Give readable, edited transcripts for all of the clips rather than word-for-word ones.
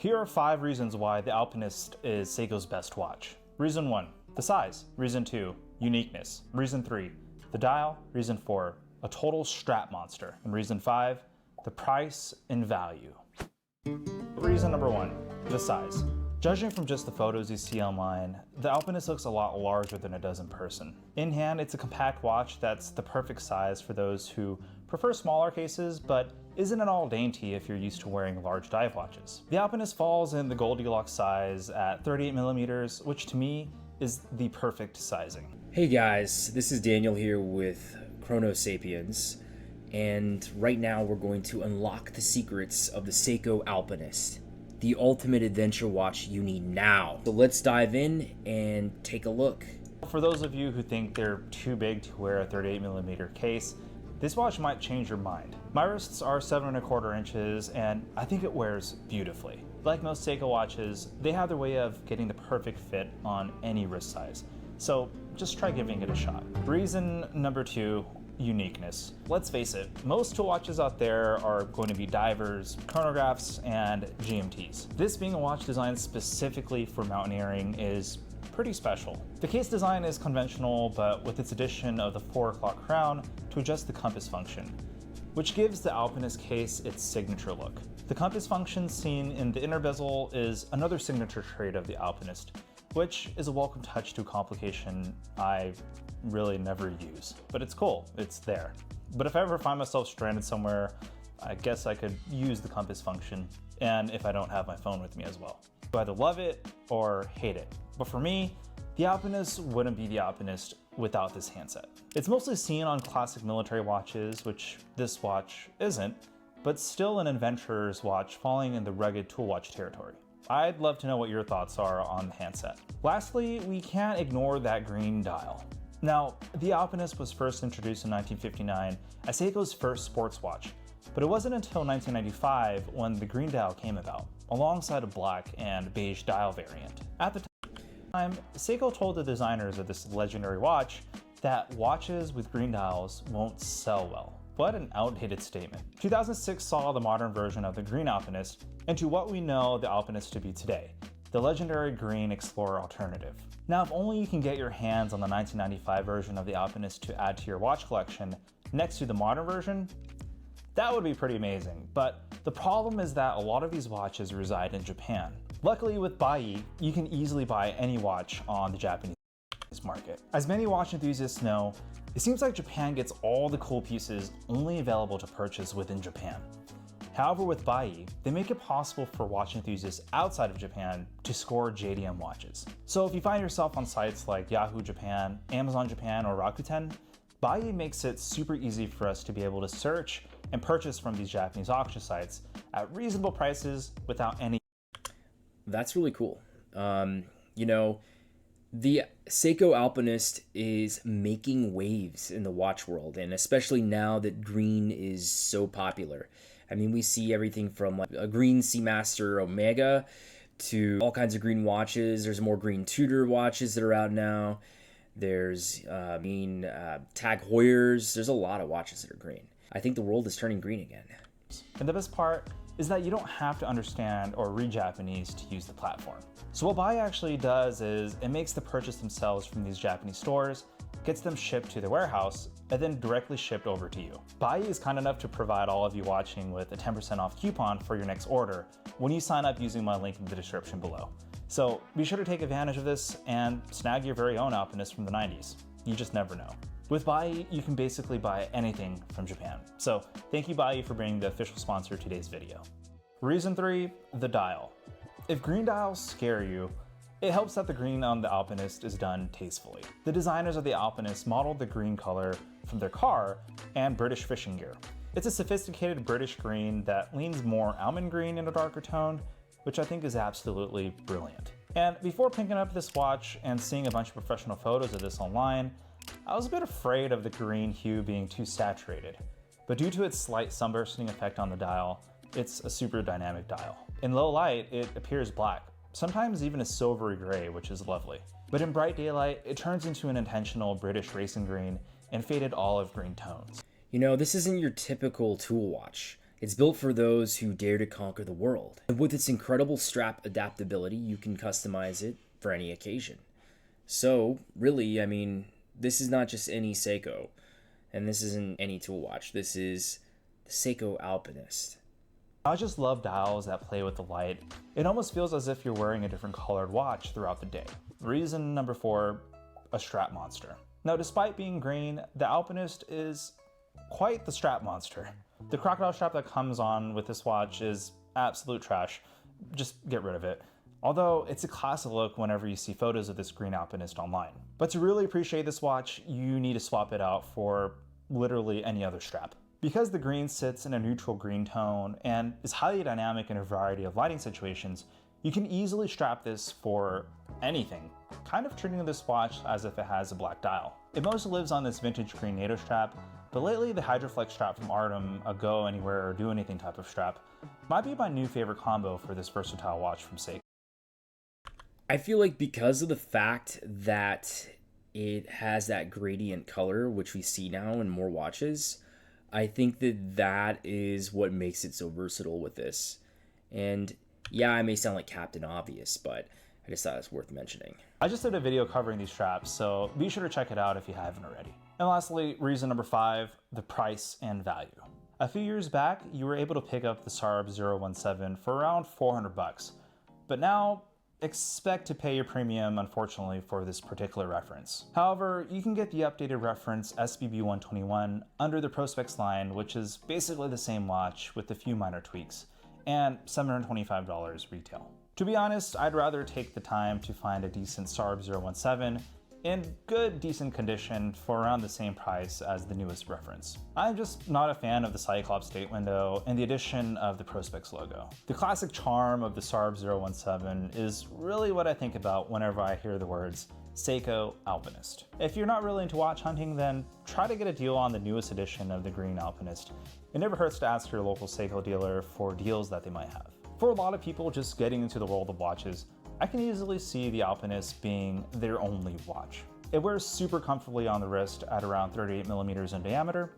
Here are 5 reasons why the Alpinist is Seiko's best watch. Reason 1, the size. Reason 2, uniqueness. Reason 3, the dial. Reason 4, a total strap monster. And reason 5, the price and value. Reason number 1, the size. Judging from just the photos you see online, the Alpinist looks a lot larger than it does in person. In hand, it's a compact watch that's the perfect size for those who prefer smaller cases, but isn't at all dainty if you're used to wearing large dive watches. The Alpinist falls in the Goldilocks size at 38mm, which to me is the perfect sizing. Hey guys, this is Daniel here with Chrono Sapiens, and right now we're going to unlock the secrets of the Seiko Alpinist, the ultimate adventure watch you need now. So let's dive in and take a look. For those of you who think they're too big to wear a 38mm case, this watch might change your mind. My wrists are 7¼ inches and I think it wears beautifully. Like most Seiko watches, they have their way of getting the perfect fit on any wrist size. So just try giving it a shot. Reason number 2, uniqueness. Let's face it, most tool watches out there are going to be divers, chronographs, and GMTs. This being a watch designed specifically for mountaineering is pretty special. The case design is conventional, but with its addition of the 4 o'clock crown to adjust the compass function, which gives the Alpinist case its signature look. The compass function seen in the inner bezel is another signature trait of the Alpinist, which is a welcome touch to a complication I really never use. But it's cool, it's there. But if I ever find myself stranded somewhere, I guess I could use the compass function, and if I don't have my phone with me as well. I either love it or hate it. But for me, the Alpinist wouldn't be the Alpinist without this handset. It's mostly seen on classic military watches, which this watch isn't, but still an adventurer's watch falling in the rugged tool watch territory. I'd love to know what your thoughts are on the handset. Lastly, we can't ignore that green dial. Now, the Alpinist was first introduced in 1959 as Seiko's first sports watch, but it wasn't until 1995 when the green dial came about, alongside a black and beige dial variant. At the time, Seiko told the designers of this legendary watch that watches with green dials won't sell well. What an outdated statement. 2006 saw the modern version of the green Alpinist into what we know the Alpinist to be today, the legendary green Explorer alternative. Now, if only you can get your hands on the 1995 version of the Alpinist to add to your watch collection next to the modern version, that would be pretty amazing. But the problem is that a lot of these watches reside in Japan. Luckily with Bai, you can easily buy any watch on the Japanese market. As many watch enthusiasts know, it seems like Japan gets all the cool pieces only available to purchase within Japan. However, with Bai, they make it possible for watch enthusiasts outside of Japan to score JDM watches. So if you find yourself on sites like Yahoo Japan, Amazon Japan, or Rakuten, Bai makes it super easy for us to be able to search and purchase from these Japanese auction sites at reasonable prices without any. That's really cool. You know, the Seiko Alpinist is making waves in the watch world, and especially now that green is so popular. I mean, we see everything from like a green Seamaster Omega to all kinds of green watches. There's more green Tudor watches that are out now. There's Tag Heuers. There's a lot of watches that are green. I think the world is turning green again. And the best part is that you don't have to understand or read Japanese to use the platform. So what Bai actually does is it makes the purchase themselves from these Japanese stores, gets them shipped to their warehouse, and then directly shipped over to you. Bai is kind enough to provide all of you watching with a 10% off coupon for your next order when you sign up using my link in the description below. So be sure to take advantage of this and snag your very own Alpinist from the 90s. You just never know. With Bai, you can basically buy anything from Japan. So thank you Bai for being the official sponsor of today's video. Reason 3, the dial. If green dials scare you, it helps that the green on the Alpinist is done tastefully. The designers of the Alpinist modeled the green color from their car and British fishing gear. It's a sophisticated British green that leans more almond green in a darker tone, which I think is absolutely brilliant. And before picking up this watch and seeing a bunch of professional photos of this online, I was a bit afraid of the green hue being too saturated. But due to its slight sunbursting effect on the dial, it's a super dynamic dial. In low light, it appears black, sometimes even a silvery gray, which is lovely. But in bright daylight, it turns into an intentional British racing green and faded olive green tones. You know, this isn't your typical tool watch. It's built for those who dare to conquer the world. And with its incredible strap adaptability, you can customize it for any occasion. So, really, I mean, this is not just any Seiko, and this isn't any tool watch. This is the Seiko Alpinist. I just love dials that play with the light. It almost feels as if you're wearing a different colored watch throughout the day. Reason number 4, a strap monster. Now, despite being green, the Alpinist is quite the strap monster. The crocodile strap that comes on with this watch is absolute trash. Just get rid of it. Although it's a classic look whenever you see photos of this green Alpinist online. But to really appreciate this watch, you need to swap it out for literally any other strap. Because the green sits in a neutral green tone and is highly dynamic in a variety of lighting situations, you can easily strap this for anything, kind of treating this watch as if it has a black dial. It mostly lives on this vintage green NATO strap, but lately the Hydroflex strap from Artem, a go anywhere or do anything type of strap, might be my new favorite combo for this versatile watch from Seiko. I feel like because of the fact that it has that gradient color, which we see now in more watches, I think that is what makes it so versatile with this. And yeah, I may sound like Captain Obvious, but I just thought it's worth mentioning. I just did a video covering these straps, so be sure to check it out if you haven't already. And lastly, reason number 5, the price and value. A few years back, you were able to pick up the SARB 017 for around 400 bucks, but now expect to pay your premium, unfortunately, for this particular reference. However, you can get the updated reference SBB 121 under the Prospex line, which is basically the same watch with a few minor tweaks, and $725 retail. To be honest, I'd rather take the time to find a decent SARB 017 in good, decent condition for around the same price as the newest reference. I'm just not a fan of the Cyclops date window and the addition of the Prospex logo. The classic charm of the SARB 017 is really what I think about whenever I hear the words Seiko Alpinist. If you're not really into watch hunting, then try to get a deal on the newest edition of the green Alpinist. It never hurts to ask your local Seiko dealer for deals that they might have. For a lot of people just getting into the world of watches, I can easily see the Alpinist being their only watch. It wears super comfortably on the wrist at around 38 millimeters in diameter.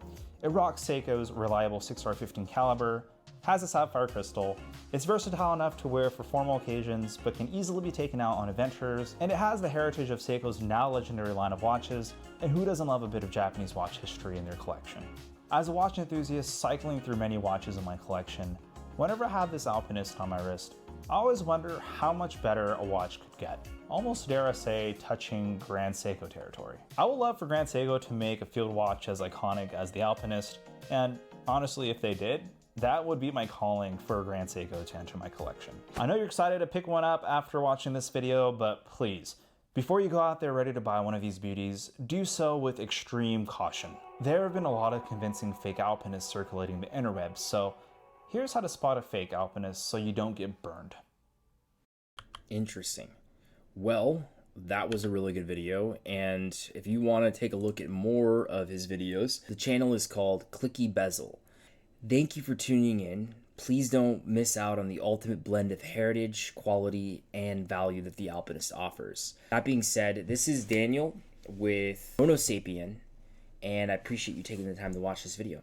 It rocks Seiko's reliable 6R15 caliber, has a sapphire crystal, it's versatile enough to wear for formal occasions but can easily be taken out on adventures, and it has the heritage of Seiko's now legendary line of watches, and who doesn't love a bit of Japanese watch history in their collection? As a watch enthusiast cycling through many watches in my collection, whenever I have this Alpinist on my wrist, I always wonder how much better a watch could get. Almost dare I say, touching Grand Seiko territory. I would love for Grand Seiko to make a field watch as iconic as the Alpinist, and honestly, if they did, that would be my calling for Grand Seiko to enter my collection. I know you're excited to pick one up after watching this video, but please, before you go out there ready to buy one of these beauties, do so with extreme caution. There have been a lot of convincing fake Alpinists circulating the interwebs, so here's how to spot a fake Alpinist so you don't get burned. Interesting. Well, that was a really good video, and if you want to take a look at more of his videos, the channel is called Clicky Bezel. Thank you for tuning in. Please don't miss out on the ultimate blend of heritage, quality, and value that the Alpinist offers. That being said, this is Daniel with Mono Sapien, and I appreciate you taking the time to watch this video.